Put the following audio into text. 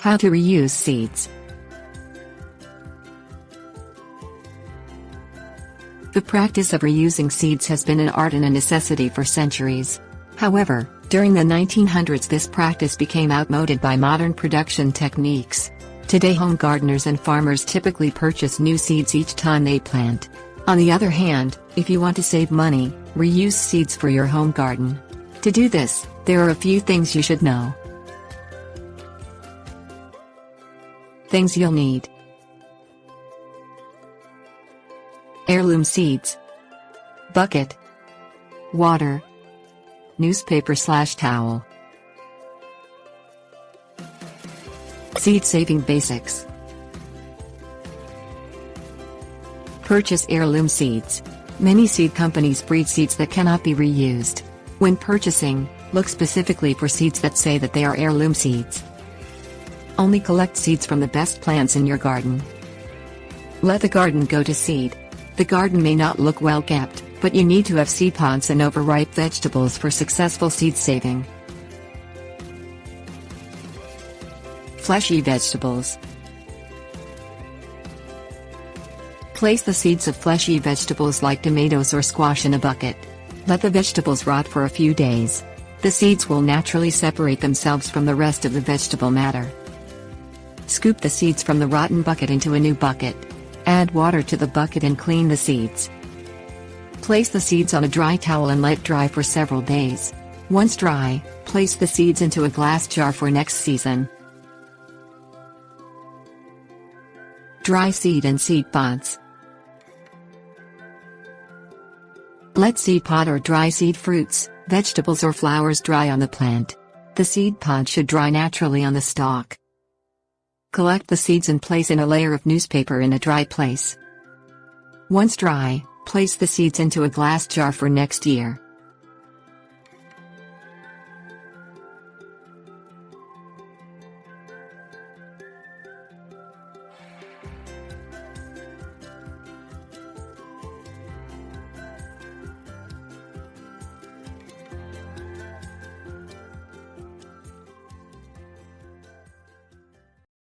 How to reuse seeds. The practice of reusing seeds has been an art and a necessity for centuries. However, during the 1900s this practice became outmoded by modern production techniques. Today home gardeners and farmers typically purchase new seeds each time they plant. On the other hand, if you want to save money, reuse seeds for your home garden. To do this, there are a few things you should know. Things you'll need: heirloom seeds, bucket, water, newspaper/towel. Seed saving basics. Purchase heirloom seeds. Many seed companies breed seeds that cannot be reused. When purchasing, look specifically for seeds that say that they are heirloom seeds. Only collect seeds from the best plants in your garden. Let the garden go to seed. The garden may not look well kept, but you need to have seed pods and overripe vegetables for successful seed saving. Fleshy vegetables. Place the seeds of fleshy vegetables like tomatoes or squash in a bucket. Let the vegetables rot for a few days. The seeds will naturally separate themselves from the rest of the vegetable matter. Scoop the seeds from the rotten bucket into a new bucket. Add water to the bucket and clean the seeds. Place the seeds on a dry towel and let dry for several days. Once dry, place the seeds into a glass jar for next season. Dry seed and seed pods. Let seed pod or dry seed fruits, vegetables or flowers dry on the plant. The seed pod should dry naturally on the stalk. Collect the seeds and place in a layer of newspaper in a dry place. Once dry, place the seeds into a glass jar for next year.